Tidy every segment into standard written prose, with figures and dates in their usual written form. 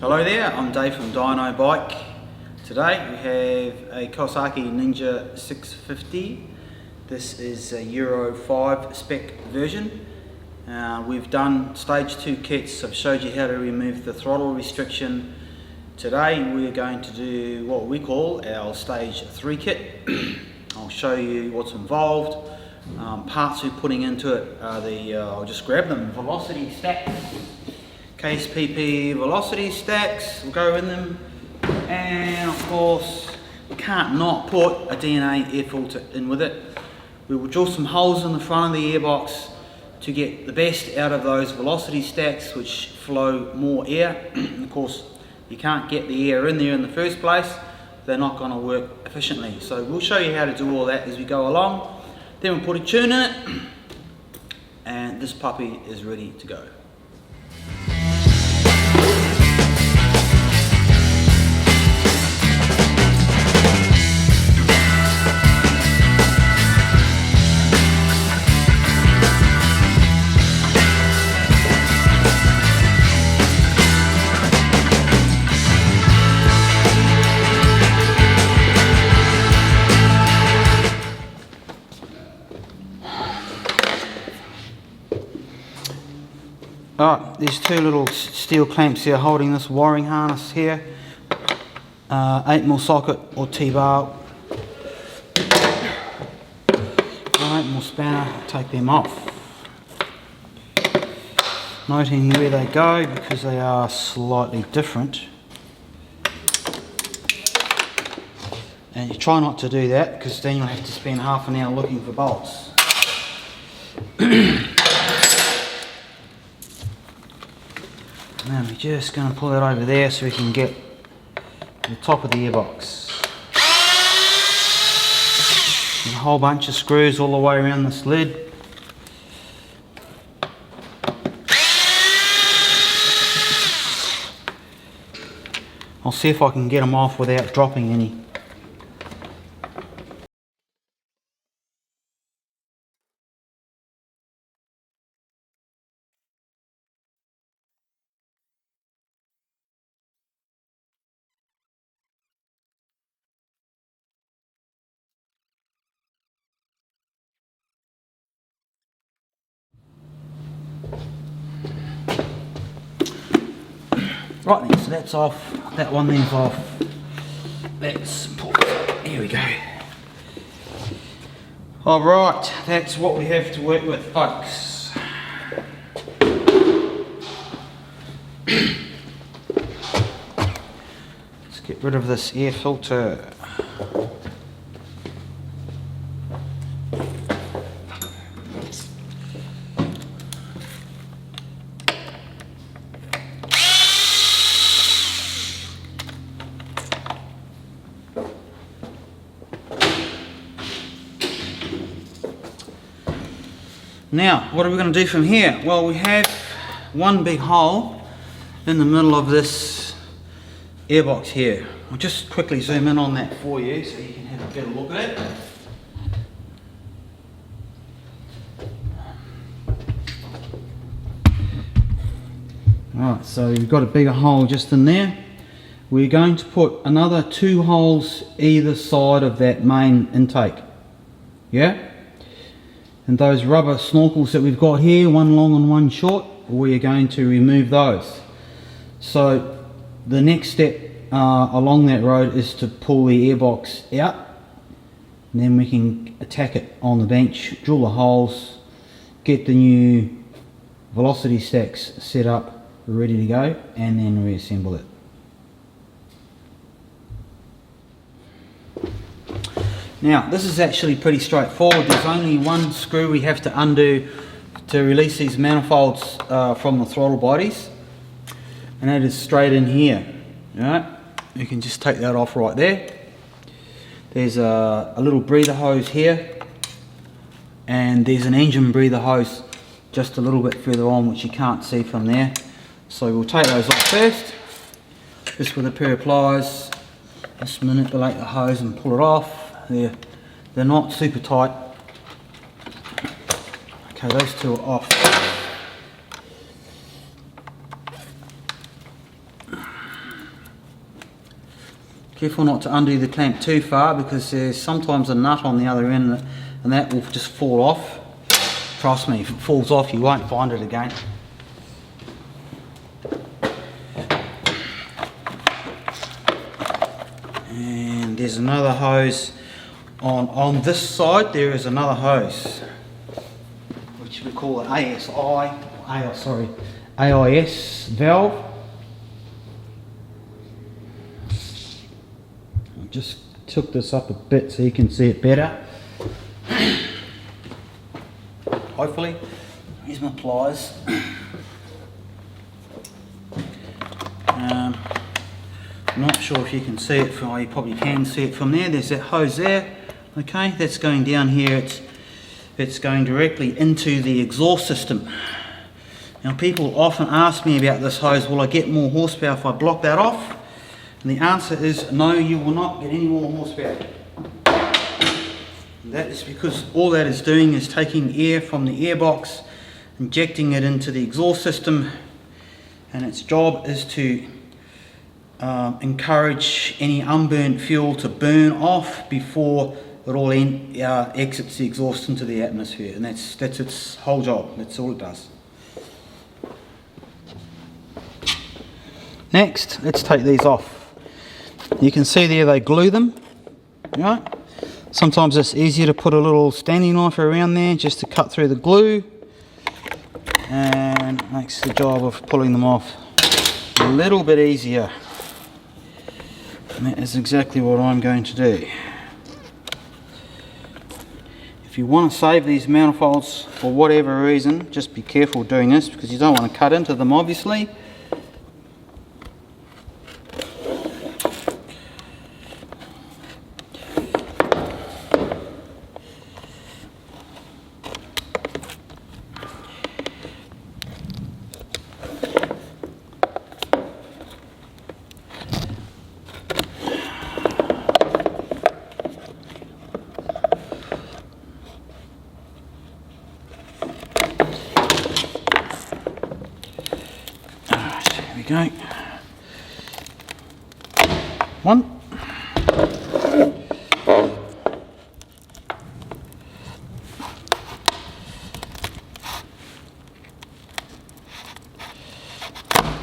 Hello there, I'm Dave from Dynobike. Today we have a Kawasaki Ninja 650. This is a Euro 5 spec version. We've done stage 2 kits. I've showed you how to remove the throttle restriction. Today we're going to do what we call our stage 3 kit. I'll show you what's involved. Parts we're putting into it are I'll just grab them, velocity stacks. KSPP velocity stacks will go in them, and of course you can't not put a DNA air filter in with it. We will drill some holes in the front of the airbox to get the best out of those velocity stacks, which flow more air. Of course you can't get the air in there in the first place, they're not going to work efficiently. So we'll show you how to do all that as we go along. Then we'll put a tune in it, and this puppy is ready to go. Alright, there's two little steel clamps here holding this wiring harness here. 8mm socket or T-bar. 8mm spanner, take them off. Noting where they go because they are slightly different. And you try not to do that because then you'll have to spend half an hour looking for bolts. Now we're just going to pull it over there so we can get to the top of the airbox. There's a whole bunch of screws all the way around this lid. I'll see if I can get them off without dropping any. Right then, so that's off, that one then's off. Let's pull it up. Here we go. Alright, that's what we have to work with, folks. Let's get rid of this air filter. Now, what are we going to do from here? Well, we have one big hole in the middle of this airbox here. I'll just quickly zoom in on that for you so you can have a better look at it. Alright, so we've got a bigger hole just in there. We're going to put another 2 holes either side of that main intake. Yeah? And those rubber snorkels that we've got here, one long and one short, we're going to remove those. So the next step along that road is to pull the airbox out, and then we can attack it on the bench, drill the holes, get the new velocity stacks set up, ready to go, and then reassemble it. Now, this is actually pretty straightforward. There's only one screw we have to undo to release these manifolds from the throttle bodies, and that is straight in here. Alright, you can just take that off right there. There's a little breather hose here, and there's an engine breather hose just a little bit further on, which you can't see from there. So we'll take those off first, just with a pair of pliers. Just manipulate the hose and pull it off. They're not super tight. Okay, those two are off. Careful not to undo the clamp too far, because there's sometimes a nut on the other end and that will just fall off. Trust me, if it falls off you won't find it again. And there's another hose on this side. There is another hose which we call an AIS valve. I just took this up a bit so you can see it better. Hopefully. Here's my pliers. Not sure if you can see it from, you probably can see it from there. There's that hose there. Okay, that's going down here. It's going directly into the exhaust system. Now people often ask me about this hose, will I get more horsepower if I block that off? And the answer is no, you will not get any more horsepower. And that is because all that is doing is taking air from the airbox, injecting it into the exhaust system, and its job is to encourage any unburnt fuel to burn off before it all exits the exhaust into the atmosphere, and that's its whole job. That's all it does. Next, let's take these off. You can see there they glue them, right? Sometimes it's easier to put a little standing knife around there just to cut through the glue, and makes the job of pulling them off a little bit easier. And that is exactly what I'm going to do. If you want to save these manifolds for whatever reason, just be careful doing this, because you don't want to cut into them obviously. Go. One.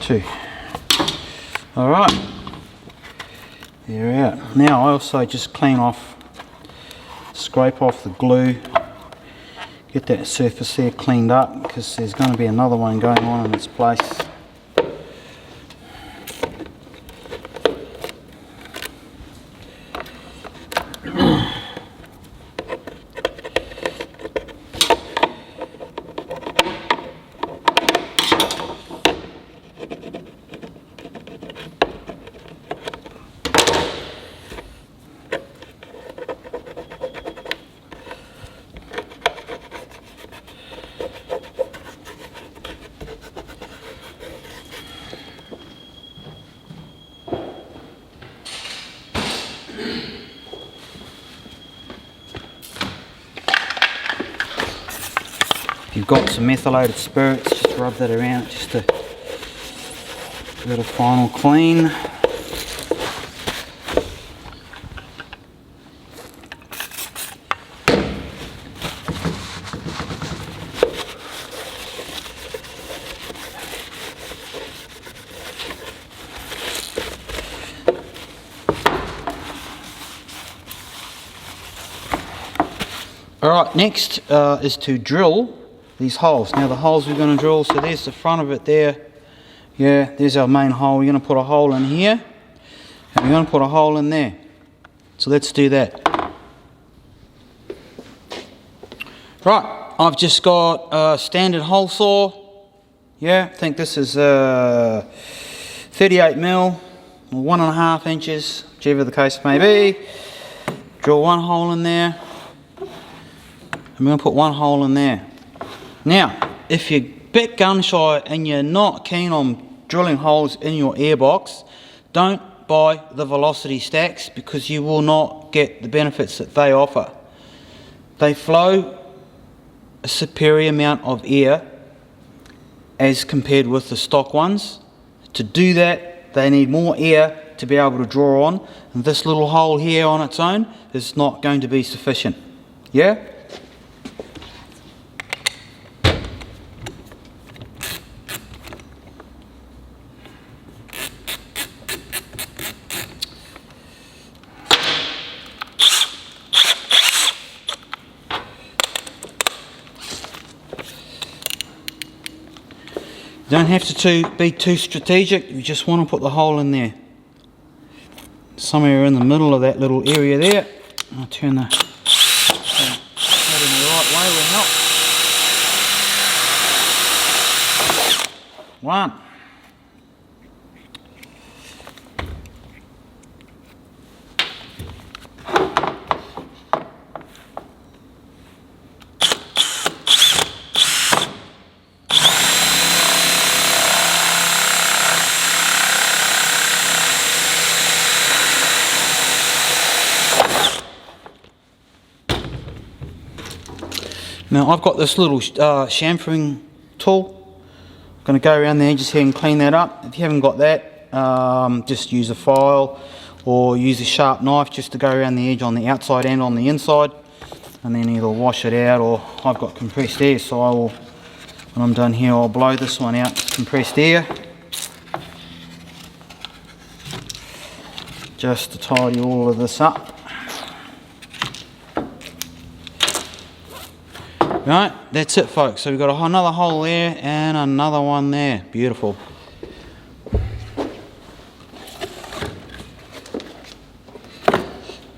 Two. All right. There we are. Now I also just scrape off the glue, get that surface there cleaned up, because there's going to be another one going on in its place. If you've got some methylated spirits, just rub that around just to give it a final clean. Alright, next is to drill these holes. Now the holes we're going to drill, so there's the front of it there. Yeah, there's our main hole. We're going to put a hole in here, and we're going to put a hole in there. So let's do that. Right, I've just got a standard hole saw. Yeah, I think this is 38mm or 1.5 inches, whichever the case may be. Drill one hole in there. I'm going to put one hole in there. Now, if you're a bit gun shy and you're not keen on drilling holes in your airbox, don't buy the velocity stacks, because you will not get the benefits that they offer. They flow a superior amount of air as compared with the stock ones. To do that, they need more air to be able to draw on, and this little hole here on its own is not going to be sufficient. Yeah? You don't have to be too strategic, you just want to put the hole in there. Somewhere in the middle of that little area there. I'll turn that in the right way will help. One. Now I've got this little chamfering tool. I'm going to go around the edges here and clean that up. If you haven't got that, just use a file or use a sharp knife just to go around the edge on the outside and on the inside, and then either wash it out, or I've got compressed air, so I will, when I'm done here, I'll blow this one out with compressed air just to tidy all of this up. Right, that's it folks, so we've got another hole there and another one there. Beautiful.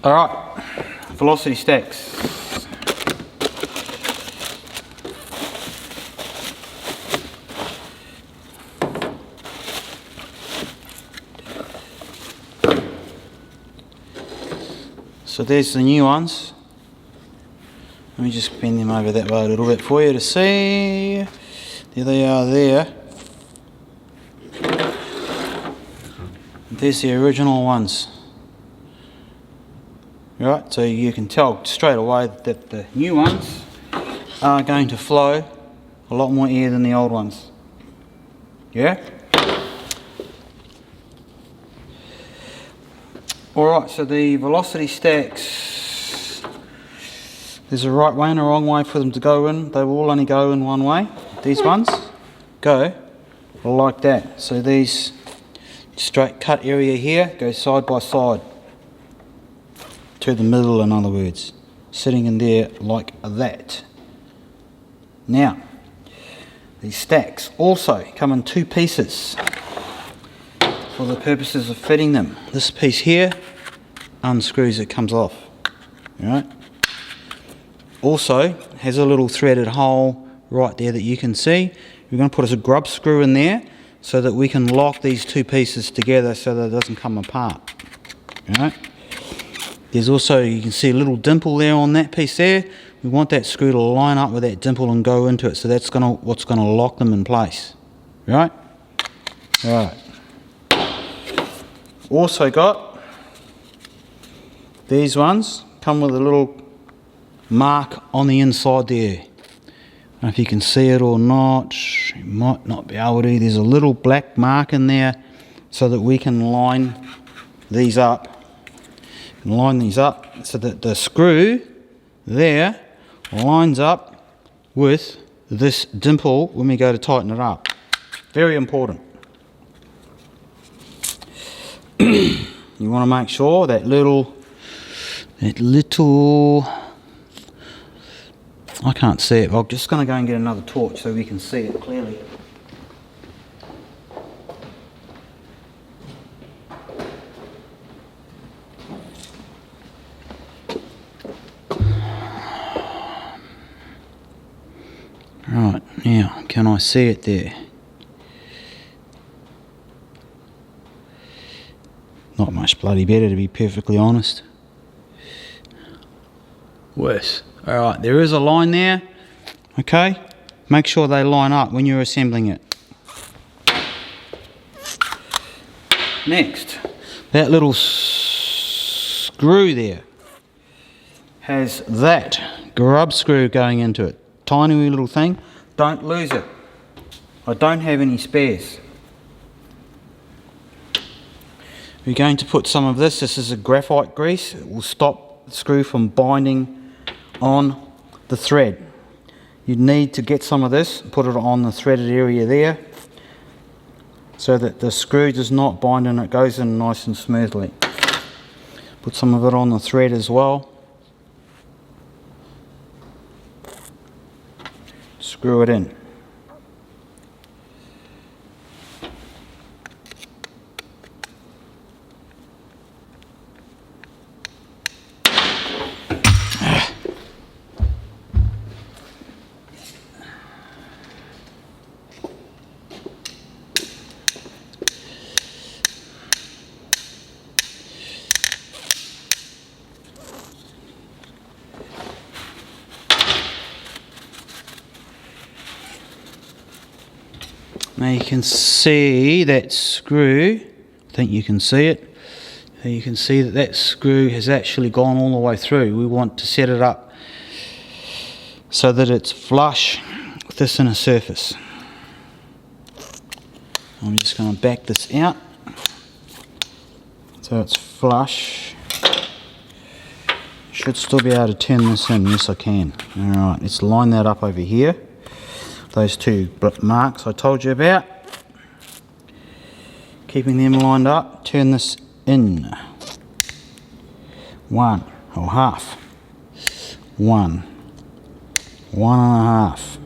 Alright, velocity stacks. So there's the new ones. Let me just bend them over that way a little bit for you to see. There they are there. There's the original ones. Right, so you can tell straight away that the new ones are going to flow a lot more air than the old ones. Yeah? Alright, so the velocity stacks, there's a right way and a wrong way for them to go in. They will only go in one way. These ones go like that. So these straight cut area here goes side by side to the middle, in other words, sitting in there like that. Now, these stacks also come in two pieces for the purposes of fitting them. This piece here unscrews, it comes off. Alright? Also has a little threaded hole right there that you can see. We're going to put a grub screw in there so that we can lock these two pieces together so that it doesn't come apart. Alright? There's also, you can see a little dimple there on that piece there. We want that screw to line up with that dimple and go into it, so that's what's going to lock them in place. Right? Right. Also got these ones, come with a little mark on the inside there. I don't know if you can see it or not, you might not be able to. There's a little black mark in there so that we can line these up. Line these up so that the screw there lines up with this dimple when we go to tighten it up. Very important. You want to make sure that little, I can't see it. I'm just going to go and get another torch so we can see it clearly. Right, now, can I see it there? Not much bloody better, to be perfectly honest. Worse. Alright, there is a line there. Okay, make sure they line up when you're assembling it. Next, that little screw there has that grub screw going into it. Tiny wee little thing. Don't lose it. I don't have any spares. We're going to put some of this is a graphite grease. It will stop the screw from binding on the thread. You need to get some of this, put it on the threaded area there, so that the screw does not bind and it goes in nice and smoothly. Put some of it on the thread as well. Screw it in. Now you can see that screw, I think you can see it, you can see that that screw has actually gone all the way through. We want to set it up so that it's flush with this inner surface. I'm just going to back this out so it's flush. Should still be able to turn this in, yes I can. Alright, let's line that up over here. Those two marks I told you about. Keeping them lined up, turn this in. One or half. One and a half.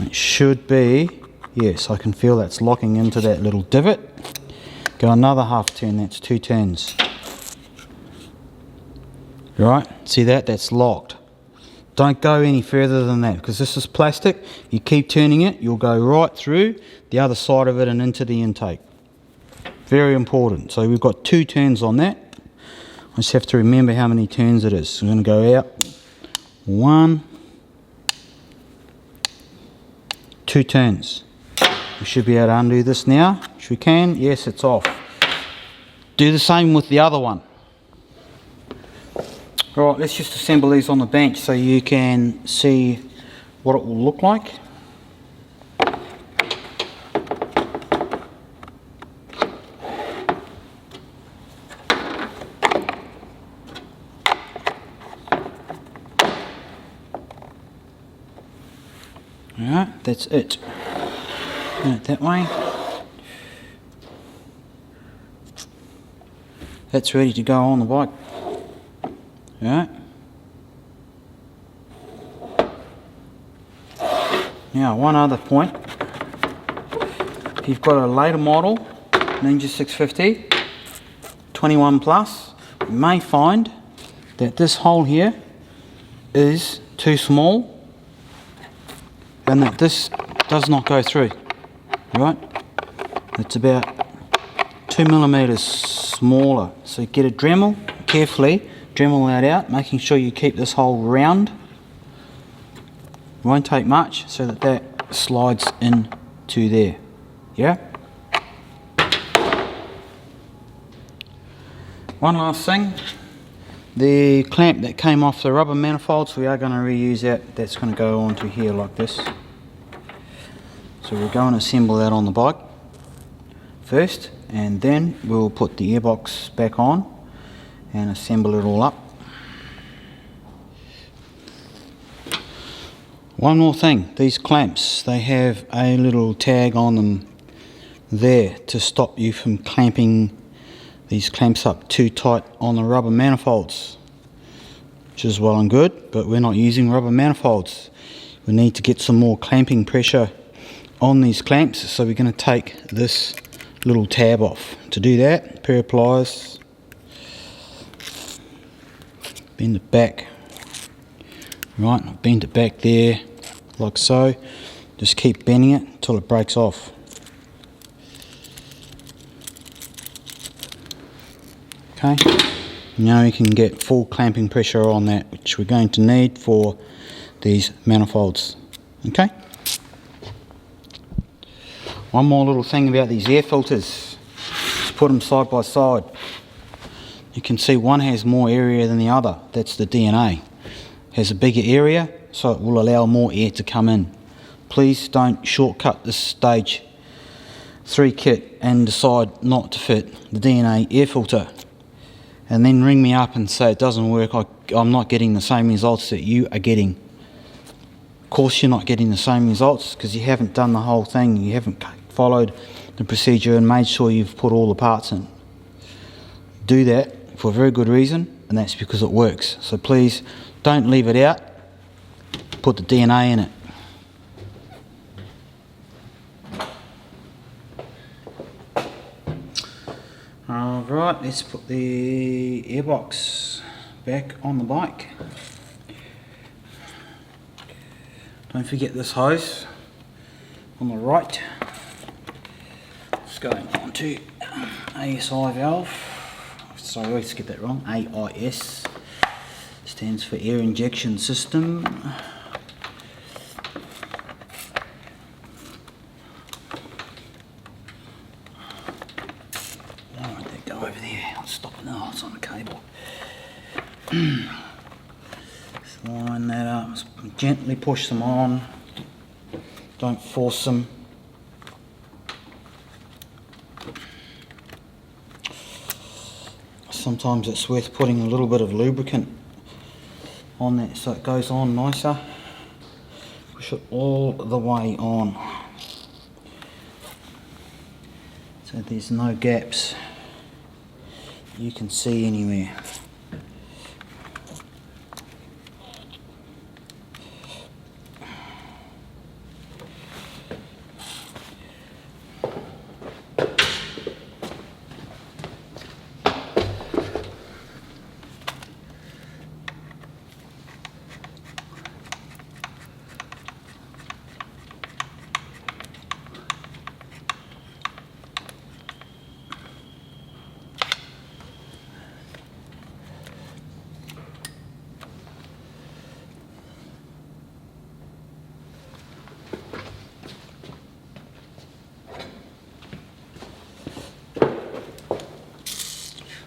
It should be, yes, I can feel that's locking into that little divot. Go another half turn, that's 2 turns. Right, see that? That's locked. Don't go any further than that, because this is plastic. You keep turning it, you'll go right through the other side of it and into the intake. Very important. So we've got 2 turns on that. I just have to remember how many turns it is. So I'm going to go out. 1, 2 turns. We should be able to undo this now. If we can, yes, it's off. Do the same with the other one. Right, let's just assemble these on the bench so you can see what it will look like. Alright, that's it. Turn it that way. That's ready to go on the bike. Right. Now, one other point. If you've got a later model, Ninja 650, 21 plus, you may find that this hole here is too small and that this does not go through. Right? It's about 2 millimeters smaller. So get a Dremel carefully. Dremel that out, making sure you keep this hole round. Won't take much, so that that slides into there. Yeah? One last thing. The clamp that came off the rubber manifolds, we are going to reuse that. That's going to go onto here like this. So we're going to assemble that on the bike first, and then we'll put the airbox back on and assemble it all up. One more thing, these clamps, they have a little tag on them there to stop you from clamping these clamps up too tight on the rubber manifolds, which is well and good, but we're not using rubber manifolds. We need to get some more clamping pressure on these clamps, so we're going to take this little tab off. To do that, a pair of pliers, bend it back, right, bend it back there like so, just keep bending it until it breaks off. Okay, now you can get full clamping pressure on that, which we're going to need for these manifolds. Okay, one more little thing about these air filters, just put them side by side. You can see one has more area than the other. That's the DNA. Has a bigger area, so it will allow more air to come in. Please don't shortcut this stage. 3 kit and decide not to fit the DNA air filter, and then ring me up and say it doesn't work, I'm not getting the same results that you are getting. Of course you're not getting the same results because you haven't done the whole thing, you haven't followed the procedure and made sure you've put all the parts in. Do that for a very good reason, and that's because it works. So please don't leave it out, put the DNA in it. Alright, let's put the airbox back on the bike. Don't forget this hose on the right. Just going on to ASI valve. Sorry, I always get that wrong. AIS stands for air injection system. Over there, I'll stop it now, it's on the cable. Just line that up, gently push them on, don't force them. Sometimes it's worth putting a little bit of lubricant on that so it goes on nicer. Push it all the way on so there's no gaps you can see anywhere.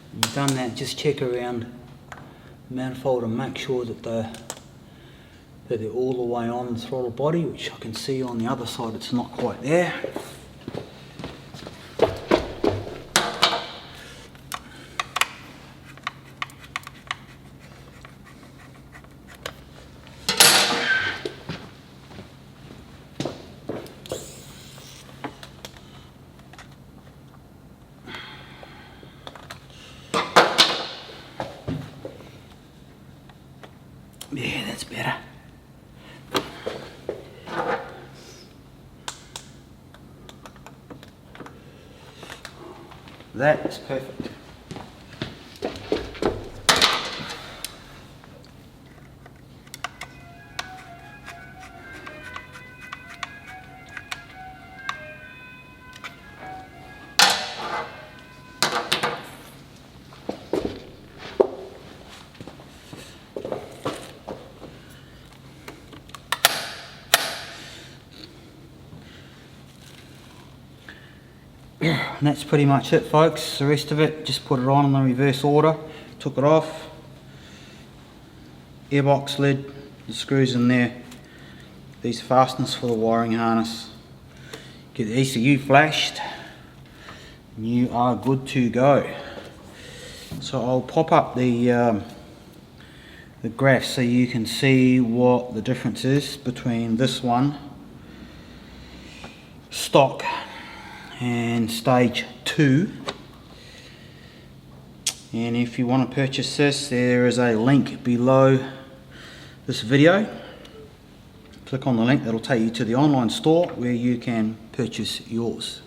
When you've done that, just check around the manifold and make sure that they're all the way on the throttle body, which I can see on the other side it's not quite there. Yeah, that's better. That is perfect. And that's pretty much it, folks. The rest of it, just put it on in the reverse order. Took it off. Airbox lid, the screws in there. These fasteners for the wiring harness. Get the ECU flashed. And you are good to go. So I'll pop up the graph so you can see what the difference is between this one, stock, and stage 2. And if you want to purchase this, there is a link below this video. Click on the link, that'll take you to the online store where you can purchase yours.